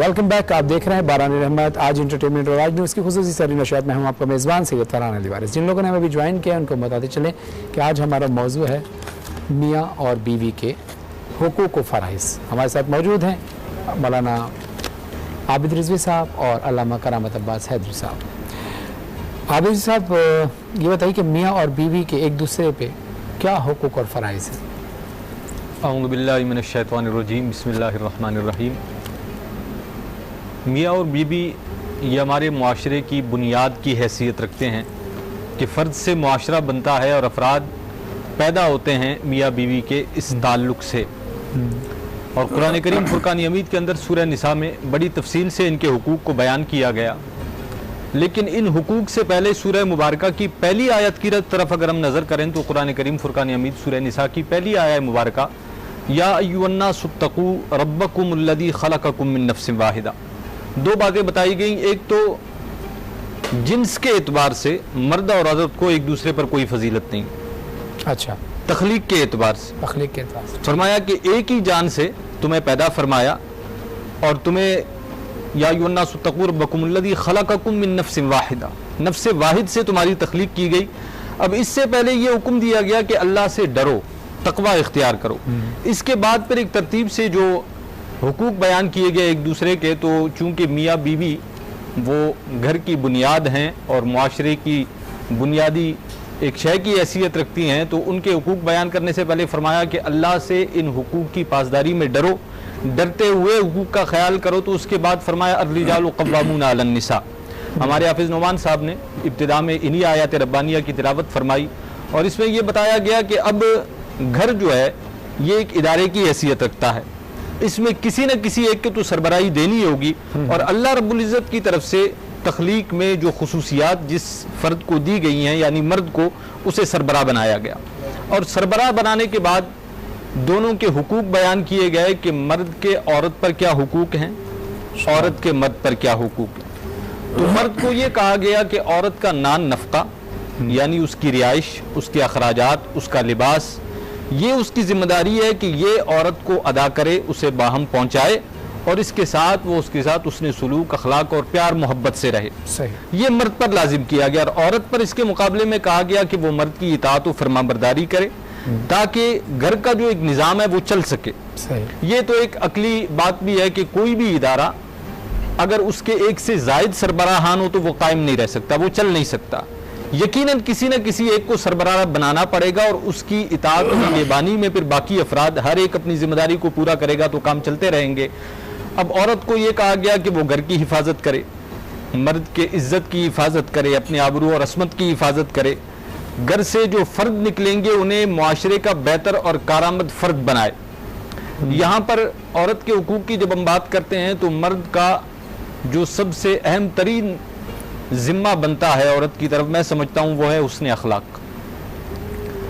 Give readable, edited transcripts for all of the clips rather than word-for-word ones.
Welcome back. आप देख रहे हैं बारानी रहमत आज इंटरटेनमेंट और आज न्यूज़ की खुसूसी सरी नशियात में हम आपका मेज़बान सैयद फरहान अली वारिस। जिन लोगों ने हमें अभी ज्वाइन किया उनको बताते चलें कि आज हमारा मौजू है मियाँ और बीवी के हुकूक व फ़राइज़। हमारे साथ मौजूद हैं मौलाना आबिद रिजवी साहब और अल्लामा करामत अब्बास हैदरी साहब। आबिद साहब, ये बताइए कि मियाँ और बीवी के एक दूसरे पे क्या हुकूक और फ़राइज़ हैं? अऊज़ु बिल्लाहि मिनश शैतानिर रजीम, बिस्मिल्लाहिर रहमानिर रहीम। मियाँ और बीवी ये हमारे मुआशरे की बुनियाद की हैसियत रखते हैं कि फ़र्द से मुआशरा बनता है और अफराद पैदा होते हैं मियाँ बीवी के इस ताल्लुक़ से। और कुरान करीम फुरक़ान हमीद के अंदर सूरह निसा में बड़ी तफसील से इनके हुकूक को बयान किया गया। लेकिन इन हुकूक से पहले सूरह मुबारका की पहली आयत की तरफ अगर हम नज़र करें तो कुरान करीम फुरक़ान हमीद सूरह निसा की पहली आयत मुबारका या अय्युहन्नासु इत्तक़ू रब्बकुमुल्लज़ी ख़लक़कुम मिन नफ्सिन वाहिदा, दो बातें बताई गई। एक तो जिन्स के एतबार से मर्द और औरत को एक दूसरे पर कोई फजीलत नहीं। अच्छा। तख्लीक के एतबार से, तख्लीक के एतबार से फरमाया कि एक ही जान से तुम्हें पैदा फरमाया और तुम्हें या अय्युहन्नासु इत्तक़ू रब्बकुमुल्लज़ी ख़लक़कुम मिन नफ्सिन वाहिदा, नफ्स वाहिद से तुम्हारी तख्लीक की गई। अब इससे पहले ये हुक्म दिया गया कि अल्लाह से डरो, तक़वा इख्तियार करो। इसके बाद फिर एक तरतीब से जो हुकूक बयान किए गए एक दूसरे के, तो चूँकि मियाँ बीवी वो घर की बुनियाद हैं और मुआशरे की बुनियादी एक शय की हैसियत रखती हैं, तो उनके हुकूक बयान करने से पहले फरमाया कि अल्लाह से इन हुकूक की पासदारी में डरो, डरते हुए हुकूक का ख्याल करो। तो उसके बाद फरमाया अर्रिजालु क़व्वामूना अलन निसा। हमारे हाफिज़ नोमान साहब ने इब्तिदा में इन्हीं आयत रब्बानिया की तिलावत फरमाई और इसमें यह बताया गया कि अब घर जो है ये एक इदारे की हैसियत रखता है, इसमें किसी न किसी एक के तो सरबराही देनी होगी। और अल्लाह रब्बुल इज़्ज़त की तरफ से तख्लीक में जो खुसूसियात जिस फ़र्द को दी गई हैं यानी मर्द को, उसे सरबराह बनाया गया। और सरबराह बनाने के बाद दोनों के हुकूक बयान किए गए कि मर्द के औरत पर क्या हुकूक हैं, औरत के मर्द पर क्या हुकूक हैं। तो मर्द को ये कहा गया कि औरत का नान नफ़क़ा यानी उसकी रिहाइश, उसके अखराजात, उसका लिबास, ये उसकी जिम्मेदारी है कि ये औरत को अदा करे, उसे बाहम पहुँचाए और इसके साथ वो उसके साथ उसने सुलूक, अखलाक और प्यार मोहब्बत से रहे। सही। ये मर्द पर लाजिम किया गया। और औरत पर इसके मुकाबले में कहा गया कि वो मर्द की इताअत और फरमाबरदारी करे ताकि घर का जो एक निज़ाम है वो चल सके। सही। ये तो एक अकली बात भी है कि कोई भी इदारा अगर उसके एक से ज़ायद सरबराहान हो तो वो कायम नहीं रह सकता, वो चल नहीं सकता। यकीनन किसी न किसी एक को सरबराह बनाना पड़ेगा और उसकी इताअत और निगहबानी में फिर बाकी अफराद हर एक अपनी जिम्मेदारी को पूरा करेगा तो काम चलते रहेंगे। अब औरत को ये कहा गया कि वो घर की हिफाजत करे, मर्द के इज्जत की हिफाजत करे, अपने आबरू और अस्मत की हिफाजत करे, घर से जो फ़र्द निकलेंगे उन्हें मुआशरे का बेहतर और कारामद फ़र्द बनाए। यहाँ पर औरत के हुकूक की जब हम बात करते हैं तो मर्द का जो सबसे अहम तरीन जिम्मा बनता है औरत की तरफ, मैं समझता हूँ वो है हुस्न अखलाक।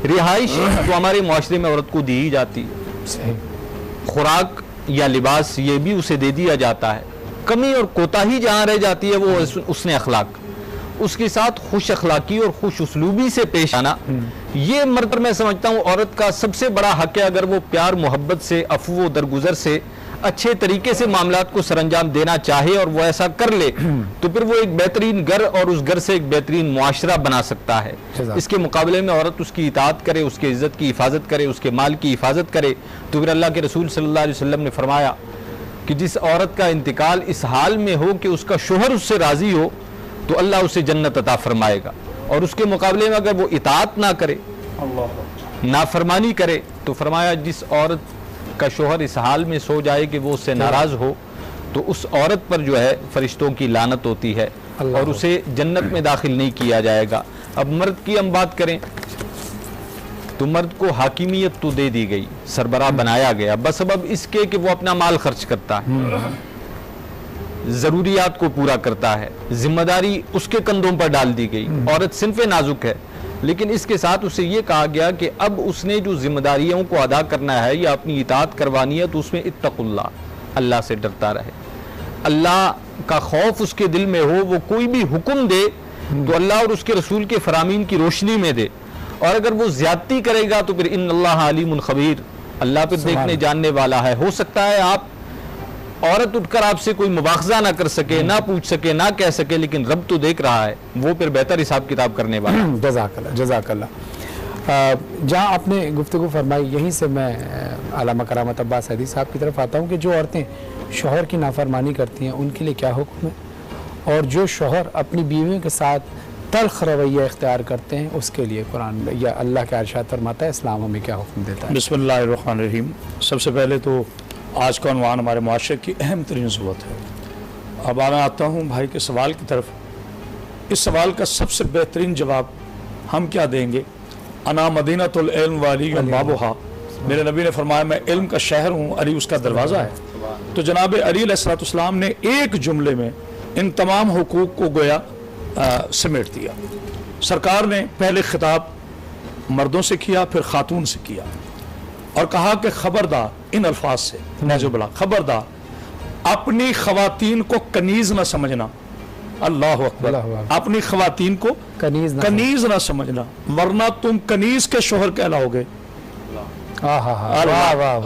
रिहाइश जो हमारे मुआशरे में औरत को दी ही जाती है, खुराक या लिबास ये भी उसे दे दिया जाता है। कमी और कोताही जहाँ रह जाती है वो हुस्न अखलाक, उसके साथ खुश अखलाकी और खुश उसलूबी से पेश आना, ये मर्द मैं समझता हूँ औरत का सबसे बड़ा हक है। अगर वो प्यार मोहब्बत से, अफवो दरगुजर से, अच्छे तरीके से मामलात को सरंजाम देना चाहे और वो ऐसा कर ले तो फिर वो एक बेहतरीन घर और उस घर से एक बेहतरीन मुआशरा बना सकता है। इसके मुकाबले में औरत उसकी इताअत करे, उसके इज्जत की हिफाजत करे, उसके माल की हिफाजत करे, तो फिर अल्लाह के रसूल सल्लल्लाहु अलैहि वसल्लम ने फरमाया कि जिस औरत का इंतकाल इस हाल में हो कि उसका शोहर उससे राजी हो तो अल्लाह उसे जन्नत अता फरमाएगा। और उसके मुकाबले में अगर वो इताअत ना करे, नाफरमानी करे, तो फरमाया जिस औरत का शोहर इस हाल में सो जाए कि वो उससे नाराज हो तो उस औरत पर जो है फरिश्तों की लानत होती है और उसे जन्नत में दाखिल नहीं किया जाएगा। अब मर्द की हम बात करें तो मर्द को हाकिमियत तो दे दी गई, सरबराह बनाया गया, बस अब इसके कि वो अपना माल खर्च करता है, जरूरियात को पूरा करता है, जिम्मेदारी उसके कंधों पर डाल दी गई। औरत सिन्फ़े नाजुक है, लेकिन इसके साथ उसे ये कहा गया कि अब उसने जो जिम्मेदारियों को अदा करना है या अपनी इताअत करवानी है तो उसमें इत्तक़ुल्लाह, अल्लाह से डरता रहे, अल्लाह का खौफ उसके दिल में हो। वो कोई भी हुक्म दे तो अल्लाह और उसके रसूल के फरामीन की रोशनी में दे, और अगर वो ज्यादती करेगा तो फिर इन्नल्लाह अलीमुन खबीर, अल्लाह फिर देखने जानने वाला है। हो सकता है आप औरत उठकर आपसे कोई मुबाखजा ना कर सके, ना पूछ सके, ना कह सके, लेकिन रब तो देख रहा है, वो फिर बेहतर हिसाब किताब करने वाला। जज़ाकल्लाह जज़ाकल्लाह। जहाँ आपने गुफ्तगू फरमाई, यहीं से मैं अल्लामा करामत अब्बास हदी साहब की तरफ आता हूँ कि जो औरतें शौहर की नाफरमानी करती हैं उनके लिए क्या हुक्म है, और जो शौहर अपनी बीवियों के साथ तल्ख रवैया इख्तियार करते हैं उसके लिए कुरान या अल्लाह का इरशाद फरमाता है, इस्लाम हमें क्या हुक्म देता है। बिस्मिल्लाहिर्रहमानिर्रहीम। सबसे पहले तो आज का उन्वान हमारे माशरे की अहम तरीन ज़रूरत है। अब मैं आता हूँ भाई के सवाल की तरफ। इस सवाल का सबसे बेहतरीन जवाब हम क्या देंगे? अना मदीनतुल इल्म वाली बाबुहा, मेरे नबी ने फरमाया मैं इल्म का शहर हूँ, अली उसका दरवाज़ा है। तो जनाब अली अलैहिस्सलाम ने एक जुमले में इन तमाम हुकूक को गोया समेट दिया। सरकार ने पहले खिताब मर्दों से किया, फिर खातून से किया और कहा कि खबरदार, इन अल्फाज से नजुबला, खबरदार अपनी खवातीन को कनीज ना समझना। अल्लाह अकबर। अपनी खवातीन को कनीज ना समझना, वरना तुम कनीज के शोहर कहलाओगे।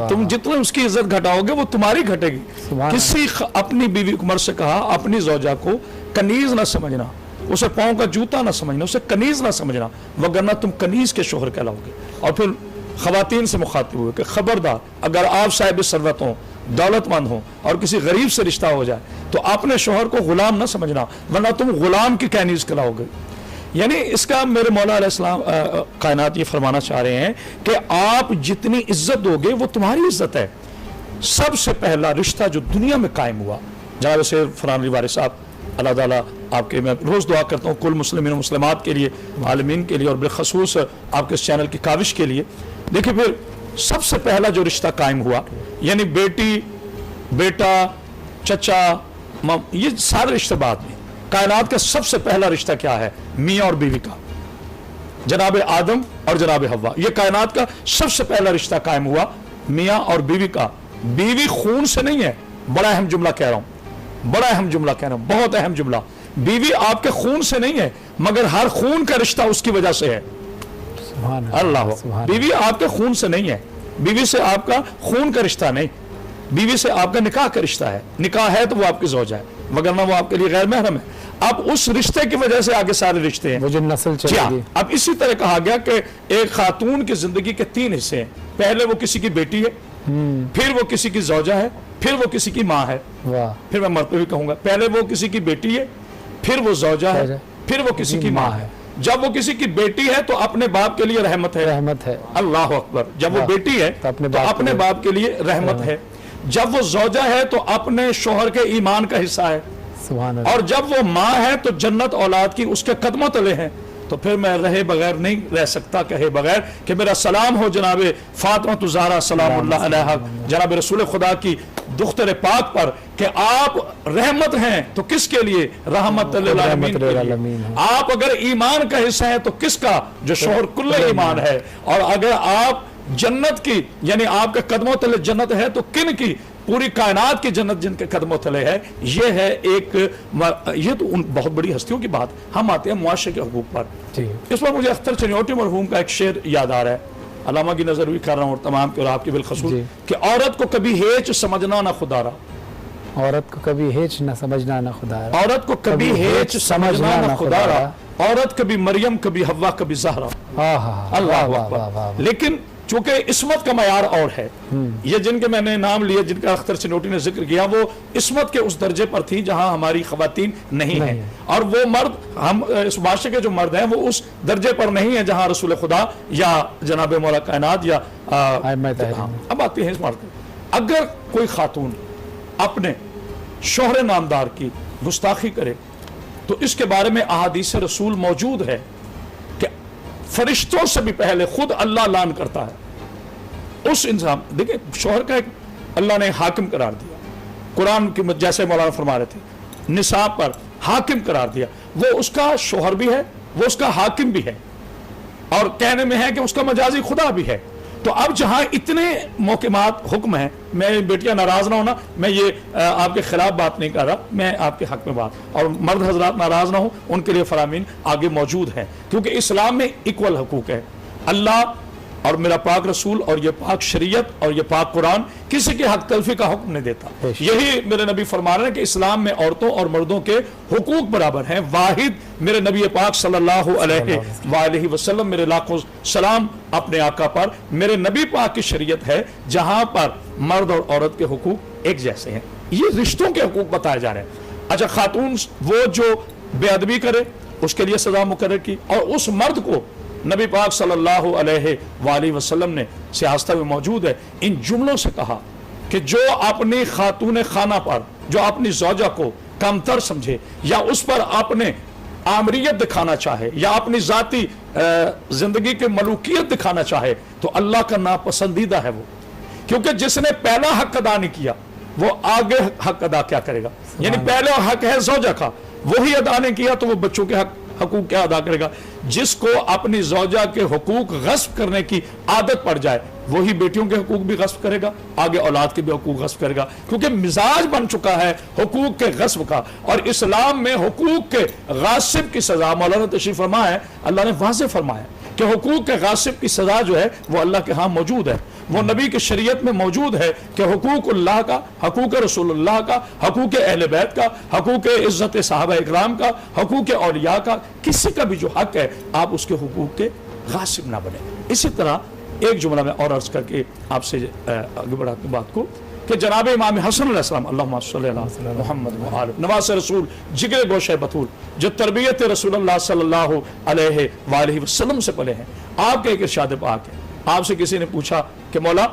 तुम जितना उसकी इज्जत घटाओगे वो तुम्हारी घटेगी। किसी अपनी बीवी उमर से कहा अपनी जोजा को कनीज ना समझना, उसे पाँव का जूता ना समझना, उसे कनीज ना समझना, वगरना तुम कनीज के शोहर कहलाओगे। और फिर खवातीन से मुखातिब हुए कि खबरदार, अगर आप साहिब सरवत हो, दौलतमंद हो और किसी गरीब से रिश्ता हो जाए तो अपने शोहर को गुलाम ना समझना, वरना तुम गुलाम की कनीज कहलाओगे। यानी इसका मेरे मौला अलैहिस्सलाम कायनात ये फरमाना चाह रहे हैं कि आप जितनी इज्जत दोगे वो तुम्हारी इज्जत है। सबसे पहला रिश्ता जो दुनिया में कायम हुआ, जनाब से फरहान वारिस साहब, अल्लाह ताला आपके, मैं रोज़ दुआ करता हूँ कुल मुस्लिमीन और मुस्लिमात के लिए, आलमीन के लिए और बिलखसूस आपके इस चैनल की काविश के लिए। देखिए फिर सबसे पहला जो रिश्ता कायम हुआ, यानी बेटी, बेटा, चचा, ये सारे रिश्ते बाद में। कायनात का सबसे पहला रिश्ता क्या है? मियाँ और बीवी का, जनाब आदम और जनाब हव्वा। ये कायनात का सबसे पहला रिश्ता कायम हुआ मियाँ और बीवी का। बीवी खून से नहीं है, बड़ा अहम जुमला कह रहा हूं, बड़ा अहम जुमला कह रहा हूं, बहुत अहम जुमला। बीवी आपके खून से नहीं है, मगर हर खून का रिश्ता उसकी वजह से है। अल्लाह, बीवी आपके खून से नहीं है, बीवी से आपका खून का रिश्ता नहीं, बीवी से आपका निकाह का रिश्ता है। निकाह है तो वो आपकी ज़ौजा है, वगरना वो आपके लिए गैर महरम है। अब उस रिश्ते की वजह से आगे सारे रिश्ते हैं, वो जो नस्ल चलेगी। अब इसी तरह कहा गया कि एक खातून की जिंदगी के 3 हिस्से हैं। पहले वो किसी की बेटी है, फिर वो किसी की ज़ौजा है, फिर वो किसी की माँ है। फिर मैं मरते हुए कहूंगा, पहले वो किसी की बेटी है, फिर वो ज़ौजा है, फिर वो किसी की माँ है। जब वो किसी की बेटी है तो अपने बाप के लिए रहमत है, रहमत है। अल्लाह अकबर। जब वो बेटी है तो अपने बाप के लिए रहमत है। जब वो ज़ौजा है तो अपने शोहर के ईमान का हिस्सा है, और जब वो माँ है तो जन्नत औलाद की उसके कदमों तले है। तो फिर मैं रहे बगैर नहीं रह सकता, कहे बगैर कि मेरा सलाम हो जनाब फातिमा ज़हरा सलामुल्लाह अलैहा, जनाब रसूल खुदा की दुख्तर पाक पर, कि आप रहमत हैं तो किसके लिए? रहमत लिल आलमीन। आप अगर ईमान का हिस्सा है तो किसका? जो शोहर कुल्ले ईमान है। और अगर आप जन्नत की, यानी आपके कदमों तले जन्नत है, तो किन की? पूरी कायनात की जन्नत जिनके कदमों तले है। ये है एक, ये तो उन बहुत बड़ी हस्तियों की बात। हम आते हैं मुआशरे के हुकूक पर। इस पर मुझे अख्तर चनियोटी मरहूम का एक शेर याद आ रहा है, अलामा की नजर भी कर रहा हूँ, और तमाम के और आपकी बिलखसूस, कि औरत को कभी हेच समझना ना खुदारा, औरत को कभी हेच न समझना ना खुदारा, औरत को कभी हेच समझना ना खुदारा, औरत कभी मरियम, कभी हव्वा, कभी ज़हरा। अल्लाह। लेकिन चूंकि इस्मत का मयार और है, ये जिनके मैंने नाम लिए, जिनका अख्तर चनोटी ने जिक्र किया, वो इस्मत के उस दर्जे पर थी जहां हमारी खवातीन नहीं है। और वो मर्द, हम इस माशरे के जो मर्द हैं, वो उस दर्जे पर नहीं है जहां रसूल खुदा या जनाब मौला कायनात या अब आते हैं इस मर्द। अगर कोई खातून अपने शोहर नामदार की गुस्ताखी करे तो इसके बारे में अहादीस रसूल मौजूद है कि फरिश्तों से भी पहले खुद अल्लाह लान करता है उस इंसान। देखिए, शोहर का एक अल्लाह ने हाकिम करार दिया, कुरान की जैसे मौलाना फरमा रहे थे, निसाब पर हाकिम करार दिया। वो उसका शोहर भी है, वो उसका हाकिम भी है, और कहने में है कि उसका मजाजी खुदा भी है। तो अब जहां इतने मौकेमात हुक्म है, मैं बेटियां नाराज ना होना, मैं ये आपके खिलाफ बात नहीं कर रहा, मैं आपके हक में बात, और मर्द हजरात नाराज ना हो, उनके लिए फरामीन आगे मौजूद है, क्योंकि इस्लाम में इक्वल हकूक है। अल्लाह और मेरा पाक रसूल और ये पाक शरीयत और ये पाक कुरान किसी के हक तलफी का हुक्म नहीं देता। यही मेरे नबी फरमा रहे हैं कि इस्लाम में औरतों और मर्दों के हुकूक बराबर हैं। वाहिद मेरे नबी पाक सल्लल्लाहु अलैहि वसल्लम, मेरे लाखों सलाम अपने आका पर, मेरे नबी पाक की शरीयत है जहां पर मर्द और औरत के हुकूक एक जैसे हैं। ये रिश्तों के हुकूक बताए जा रहे हैं। अच्छा, खातून वो जो बेअदबी करे उसके लिए सजा मुकर्रर की, और उस मर्द को नबी पाक सल्लल्लाहु अलैहि वसल्लम ने सियासत में मौजूद है इन जुमलों से कहा कि जो अपनी खातून खाना पर, जो अपनी ज़ौजा को कमतर समझे या उस पर अपने आमरियत दिखाना चाहे या अपनी जाती जिंदगी की मलूकियत दिखाना चाहे तो अल्लाह का नापसंदीदा है वो, क्योंकि जिसने पहला हक अदा नहीं किया वो आगे हक अदा क्या करेगा। यानी पहला हक है ज़ौजा का, वही अदा नहीं किया तो वो बच्चों के हकूक क्या अदा करेगा। जिसको अपनी ज़ौजा के हुकूक गस्ब करने की आदत पड़ जाए वही बेटियों के हुकूक भी गस्ब करेगा, आगे औलाद के भी हुकूक गस्ब करेगा, क्योंकि मिजाज बन चुका है हुकूक के गस्ब का। और इस्लाम में हुकूक के गासिब की सजा, मौलाना तशरीफ फरमा है, अल्लाह ने वाज़ेह फरमाया कि हुकूक के गासिब की सजा जो है वो अल्लाह के यहाँ मौजूद है, वो नबी की शरीयत में मौजूद है कि हुकूकुल्लाह का, हुकूक रसूलुल्लाह का, हुकूक अहले बैत का, हुकूक इज्जत सहाबा इकराम का, हुकूक औलिया का, किसी का भी जो हक है आप उसके हुकूक के गासिब ना बने। इसी तरह एक जुमला में और अर्ज करके आपसे आगे बढ़ाती बात को कि जनाब इमाम हसन अलैहिस्सलाम, अल्लाहुम्मा सल्ली अला मुहम्मद व आले नवास रसूल, जिगर गोशे बतूल, जो तरबियत रसूलुल्लाह सल्लल्लाहु अलैहि वसल्लम से पले हैं, आपके एक इरशाद पाक है। आपसे किसी ने पूछा कि मौला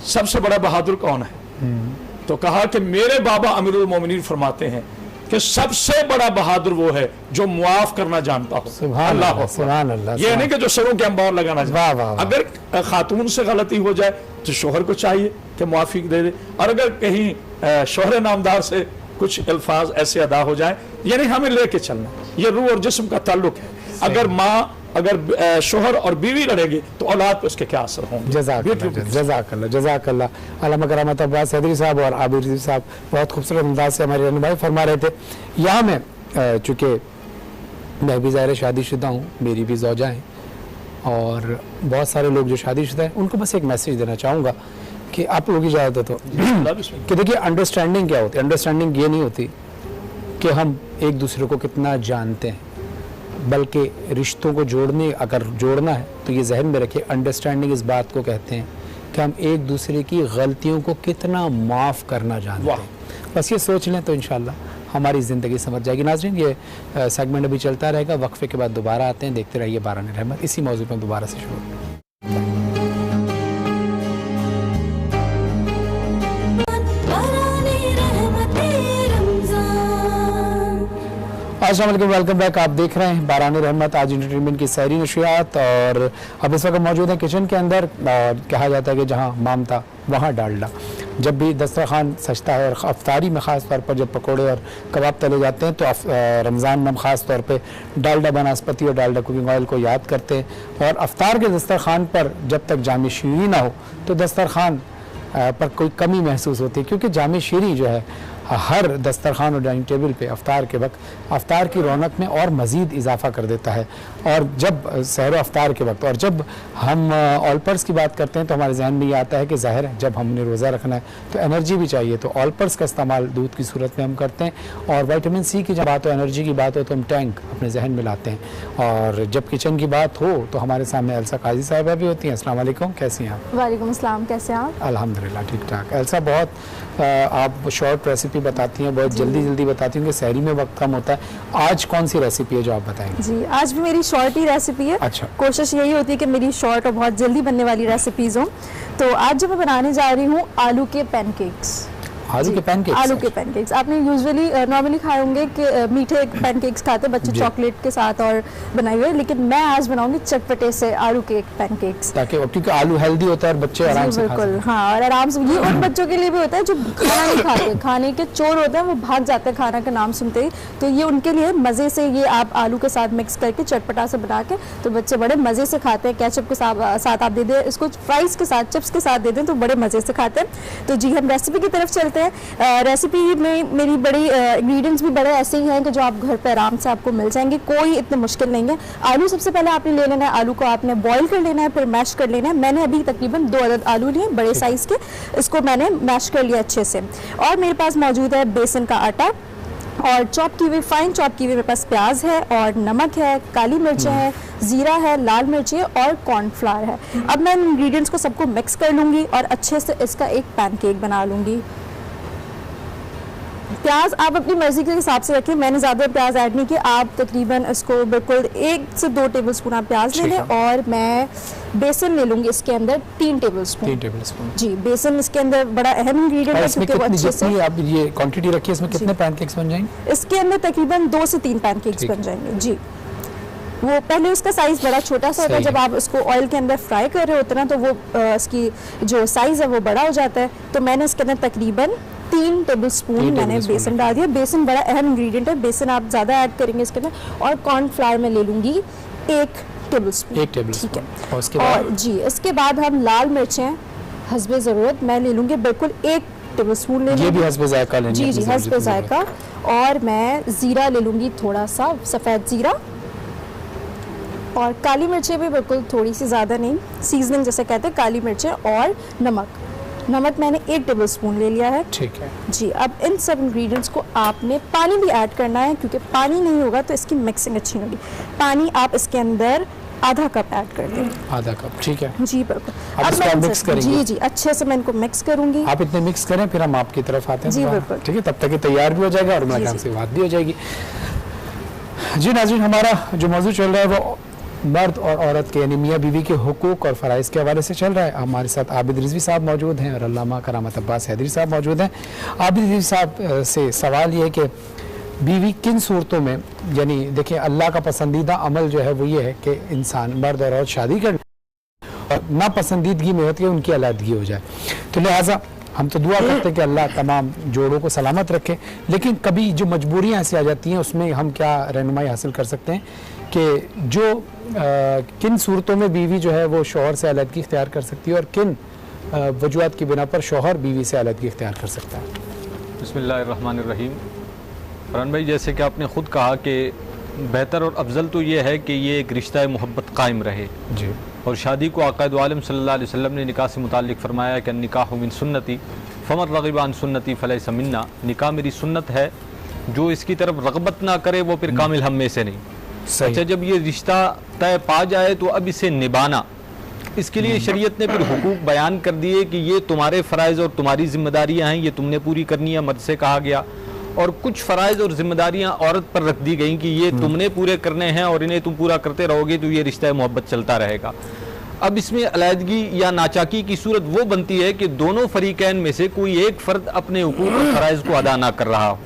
सबसे बड़ा बहादुर कौन है, तो कहा कि मेरे बाबा अमीरुल मोमिनीन फरमाते हैं कि सबसे बड़ा बहादुर वो है जो मुआफ करना जानता हो। सुभान अल्लाह। ये नहीं कि जो सरों के अंबार लगाना चाहिए। अगर खातून से गलती हो जाए तो शोहर को चाहिए कि मुआफी दे दे, और अगर कहीं शोहर नामदार से कुछ अल्फाज ऐसे अदा हो जाए, यानी हमें लेके चलना, ये रूह और जिस्म का ताल्लुक है। अगर माँ, अगर शोहर और बीवी लड़ेंगे तो औलाद पे उसके क्या असर होंगे। जज़ाकल्लाह। अल्लामा करामत अब्बास हैदरी साहब और आबिर साहब बहुत खूबसूरत अंदाज से हमारे रहनुमाई फरमा रहे थे। यहाँ मैं चूँकि मैं भी ज़ाहिर शादीशुदा हूँ, मेरी भी ज़ौजा हैं, और बहुत सारे लोग जो शादीशुदा हैं उनको बस एक मैसेज देना चाहूँगा कि आप लोगों की इजाज़त हो तो कि देखिए, अंडरस्टैंडिंग क्या होती है। अंडरस्टैंडिंग ये नहीं होती कि हम एक दूसरे को कितना जानते हैं, बल्कि रिश्तों को अगर जोड़ना है तो ये जहन में रखिए, अंडरस्टैंडिंग इस बात को कहते हैं कि हम एक दूसरे की गलतियों को कितना माफ़ करना जानते हैं। बस ये सोच लें तो इंशाल्लाह हमारी ज़िंदगी समझ जाएगी। नाज़रीन, ये सेगमेंट अभी चलता रहेगा, वक्फे के बाद दोबारा आते हैं, देखते रहिए बारान रहमत। इसी मौजू पर दोबारा से शुरू। अस्सलाम वालेकुम, वेलकम बैक। आप देख रहे हैं बारान रहमत, आज इंटरटेनमेंट की सहरी नशियात, और अब इस वक्त मौजूद है किचन के अंदर। और कहा जाता है कि जहाँ मामता वहाँ डालडा। जब भी दस्तरखान सजता है, और अफ्तारी में ख़ास तौर पर जब पकोड़े और कबाब तले जाते हैं तो रमज़ान में हम ख़ास तौर पे डालडा बनास्पति और डालडा कुकिंग ऑयल को याद करते हैं। और अफ्तार के दस्तरखान पर जब तक जामे शीरी ना हो तो दस्तरखान पर कोई कमी महसूस होती है, क्योंकि जामे शीरी जो है हर दस्तरखान और डाइनिंग टेबल पे अफ्तार के वक्त अफ्तार की रौनक में और मज़ीद इजाफा कर देता है। और जब सहर अफ्तार के वक्त और जब हम ऑलपर्स की बात करते हैं तो हमारे जहन में ये आता है कि ज़ाहिर है जब हमने रोज़ा रखना है तो एनर्जी भी चाहिए, तो ऑलपर्स का इस्तेमाल दूध की सूरत में हम करते हैं। और विटामिन सी की जब बात हो, एनर्जी की बात हो, तो हम टैंक अपने जहन में लाते हैं। और जब किचन की बात हो तो हमारे सामने एल्सा काजी साहिबा भी होती हैं। अस्सलाम वालेकुम, कैसी हैं आप? वालेकुम अस्सलाम, कैसे हैं आप? अल्हम्दुलिल्लाह ठीक ठाक। एल्सा, बहुत आप शॉर्ट रेसिपी बताती हैं, बहुत जल्दी बताती हूँ कि सहरी में वक्त कम होता है। आज कौन सी रेसिपी है जो आप बताएंगे? जी, आज भी मेरी शॉर्ट ही रेसिपी है। अच्छा। कोशिश यही होती है कि मेरी शॉर्ट और बहुत जल्दी बनने वाली रेसिपीज हो। तो आज जो मैं बनाने जा रही हूँ आलू के पैनकेक्स। आलू के पैनकेक्स? आलू के पैनकेक्स। आपने यूजुअली नॉर्मली खाए होंगे कि मीठे पैनकेक्स खाते हैं बच्चे चॉकलेट के साथ और बनाए हुए, लेकिन मैं आज बनाऊंगी चटपटे से आलू के पैनकेक्स, ताकि क्योंकि आलू हेल्दी होता है और बच्चे आराम से खा सकते हैं। हाँ, और आराम से। ये उन बच्चों के लिए भी होता है जो खाना नहीं खाते, खाने के चोर होते हैं, वो भाग जाते हैं खाना का नाम सुनते ही। तो ये उनके लिए मज़े से ये आप आलू के साथ मिक्स करके चटपटा से बना के तो बच्चे बड़े मज़े से खाते हैं। केचप के साथ आप दे दें, इसको फ्राइज़ के साथ, चिप्स के साथ दे दें तो बड़े मज़े से खाते हैं। तो जी, हम रेसिपी की तरफ चलते चलते हैं। रेसिपी में मेरी बड़ी इंग्रेडिएंट्स भी बड़े ऐसे ही हैं कि जो आप घर पे आराम से आपको मिल जाएंगे, कोई इतने मुश्किल नहीं है। आलू सबसे पहले आपने ले लेना है, आलू को आपने बॉईल कर लेना है, फिर मैश कर लेना है। मैंने अभी तकरीबन 2 अदद आलू लिए बड़े साइज़ के, इसको मैंने मैश कर लिया अच्छे से। और मेरे पास मौजूद है बेसन का आटा और चॉप की हुई फाइन चॉप की हुई मेरे पास प्याज है और नमक है, काली मिर्च है, ज़ीरा है, लाल मिर्च है और कॉर्नफ्लावर है। अब मैं इन इंग्रेडिएंट्स को सबको मिक्स कर लूँगी और अच्छे से इसका एक पैनकेक बना लूँगी। प्याज आप अपनी मर्ज़ी के हिसाब से रखें, मैंने ज़्यादा प्याज ऐड नहीं किया। आप तकरीबन इसको बिल्कुल 1 से 2 टेबलस्पून आप प्याज ले लें और मैं बेसन ले लूँगी इसके अंदर 3 टेबलस्पून। 3 टेबलस्पून जी, बेसन इसके अंदर बड़ा अहम इंग्रेडिएंट है क्योंकि वो अच्छे से आप ये क्वांटिटी रखिए, इसमें कितने पैनकेक्स बन जाएंगे? इसके अंदर तकरीबन 2 से 3 पैनकेक्स बन जाएंगे जी। वो पहले उसका साइज़ बड़ा छोटा सा होता है, जब आप उसको ऑयल के अंदर फ्राई कर रहे होते हैं ना तो वो इसकी जो साइज़ है वो बड़ा हो जाता है। तो मैंने इसके अंदर तकरीबन 3 टेबलस्पून मैंने बेसन डाल दिया। बेसन बड़ा अहम इंग्रेडिएंट है, बेसन आप ज़्यादा ऐड करेंगे इसके अंदर। और कॉर्नफ्लावर में ले लूँगी 1 टेबलस्पून। 1 टेबलस्पून, ठीक है। और उसके बाद जी, इसके बाद हम लाल मिर्चें हस्बे ज़रूरत मैं ले लूँगी बिल्कुल 1 टेबलस्पून ले ये भी हस्बे जायका लेंगे? जी जी, हस्बे जायका। और मैं ज़ीरा ले लूँगी, थोड़ा सा सफ़ेद ज़ीरा, और काली मिर्चें भी बिल्कुल थोड़ी सी, ज़्यादा नहीं, सीजनिंग जैसे कहते हैं, काली मिर्चें और नमक मैंने 1 टेबलस्पून ले लिया है। ठीक है जी। अब इन सब इंग्रेडिएंट्स को आपने पानी भी ऐड करना है क्योंकि पानी नहीं होगा तो इसकी मिक्सिंग अच्छी नहीं होगी। पानी आप इसके अंदर आधा कप ऐड कर दें। आधा कप, ठीक है जी बिल्कुल। अब इसको मिक्स करेंगे। जी जी, अच्छे से मैं इनको मिक्स करूंगी। आप इतने मिक्स करें, फिर हम आपकी तरफ आते हैं। जी बिल्कुल। ठीक है, तब तक ये तैयार भी हो जाएगा और मेरे काम से बात भी हो जाएगी। जी नाज़रीन, हमारा जो मौजूद चल रहा है वो मर्द और औरत के यानी मियाँ बीवी के हुकूक और फ़राइज़ के हवाले से चल रहा है। हमारे साथ आबिद रिजवी साहब मौजूद हैं और अल्लामा करामत अब्बास हैदरी साहब मौजूद हैं। आबिद रिजवी साहब से सवाल ये है कि बीवी किन सूरतों में, यानी देखिए अल्लाह का पसंदीदा अमल जो है वो ये है कि इंसान मर्द और औरत शादी कर, और नापसंदीदगी में होती है उनकी अलहदगी हो जाए। तो लिहाजा हम तो दुआ करते हैं कि अल्लाह तमाम जोड़ों को सलामत रखे, लेकिन कभी जो मजबूरियाँ ऐसी आ जाती हैं उसमें हम क्या रहनुमाई हासिल कर सकते हैं कि जो किन सूरतों में बीवी जो है वो शौहर से अलहदगी इख्तियार कर सकती है और किन वजूहात की बिना पर शौहर बीवी से अलहदगी इख्तियार कर सकता है? बिस्मिल्लाहिर्रहमानिर्रहीम। फरहान भाई, जैसे कि आपने ख़ुद कहा कि बेहतर और अफजल तो ये है कि ये एक रिश्ता मोहब्बत कायम रहे जी, और शादी को आक़ाइद आलम सल्लल्लाहु अलैहि वसल्लम ने निकाह से मुताल्लिक़ फरमाया कि निकाह मिन सुन्नती फमन रग़िबा अन सुन्नती फलैसा मिन्ना। निकाह मेरी सुन्नत है, जो इसकी तरफ रग़बत ना करे वो फिर कामिल हम में से नहीं। अच्छा, जब ये रिश्ता तय पा जाए तो अब इसे निभाना, इसके लिए शरीयत ने फिर हुकूक बयान कर दिए कि ये तुम्हारे फ़राइज़ और तुम्हारी ज़िम्मेदारियाँ हैं, ये तुमने पूरी करनी है, मर्द से कहा गया। और कुछ फ़राइज़ और ज़िम्मेदारियाँ औरत पर रख दी गई कि ये तुमने पूरे करने हैं और इन्हें तुम पूरा करते रहोगे तो ये रिश्ता मोहब्बत चलता रहेगा। अब इसमें अलहदगी या नाचाकी की सूरत वो बनती है कि दोनों फरीकैन में से कोई एक फ़र्द अपने हुकूक और फ़राइज़ को अदा ना कर रहा हो।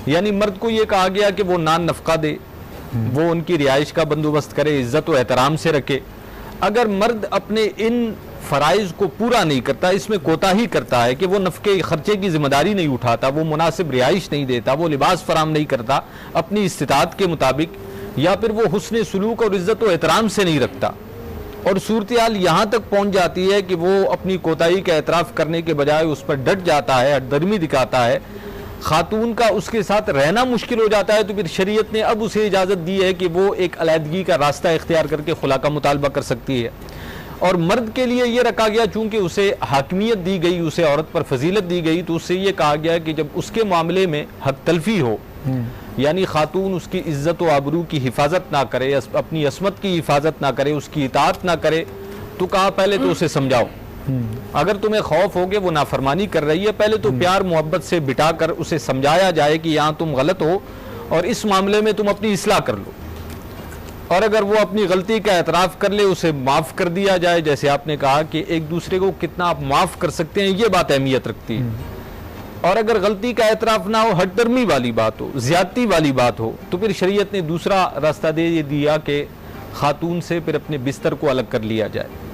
यानी मर्द को ये कहा गया कि वो नान नफ़का दे, वो उनकी रिहाइश का बंदोबस्त करे, इज़्ज़त व एहतराम से रखे। अगर मर्द अपने इन फ़राइज़ को पूरा नहीं करता, इसमें कोताही करता है कि वो नफ़के खर्चे की ज़िम्मेदारी नहीं उठाता, वो मुनासिब रिहाइश नहीं देता, वो लिबास फराम नहीं करता अपनी इस्तिताअत के मुताबिक, या फिर वो हुस्न सुलूक और इज़्ज़त व एहतराम से नहीं रखता, और सूरत हाल यहाँ तक पहुँच जाती है कि वो अपनी कोताही का एतराफ़ करने के बजाय उस पर डट जाता है, हटदर्मी दिखाता है, खातून का उसके साथ रहना मुश्किल हो जाता है, तो फिर शरीयत ने अब उसे इजाज़त दी है कि वो एक अलहदगी का रास्ता इख्तियार करके खुला का मुतालबा कर सकती है। और मर्द के लिए ये रखा गया, चूँकि उसे हाकिमियत दी गई, उसे औरत पर फजीलत दी गई, तो उससे ये कहा गया कि जब उसके मामले में हक तलफी हो, यानी खातून उसकी इज़्ज़त व आबरू की हिफाजत ना करे, अपनी असमत की हिफाजत ना करे, उसकी इताअत ना करे, तो कहा पहले तो उसे समझाओ। अगर तुम्हें खौफ हो कि वो नाफरमानी कर रही है, पहले तो प्यार मोहब्बत से बिठाकर उसे समझाया जाए कि यहाँ तुम गलत हो और इस मामले में तुम अपनी इस्लाह कर लो, और अगर वो अपनी गलती का एतराफ़ कर ले उसे माफ़ कर दिया जाए। जैसे आपने कहा कि एक दूसरे को कितना आप माफ़ कर सकते हैं, ये बात अहमियत रखती है। और अगर गलती का एतराफ़ ना हो, हटदर्मी वाली बात हो, ज़्यादती वाली बात हो, तो फिर शरीयत ने दूसरा रास्ता दे दिया कि खातून से फिर अपने बिस्तर को अलग कर लिया जाए।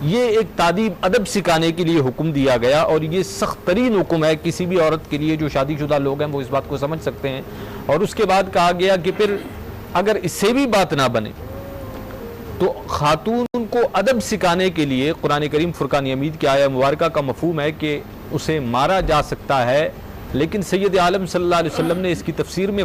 ये एक तादीब अदब सिखाने के लिए हुक्म दिया गया, और ये सख्त तरीन हुक्म है किसी भी औरत के लिए। जो शादीशुदा लोग हैं वो इस बात को समझ सकते हैं। और उसके बाद कहा गया कि फिर अगर इससे भी बात ना बने तो खातून को अदब सिखाने के लिए कुरान करीम फुरकान हमीद की आया मुबारका का मफहूम है कि उसे मारा जा सकता है, लेकिन सैयद आलम सल्लल्लाहु अलैहि वसल्लम ने इसकी तफसीर में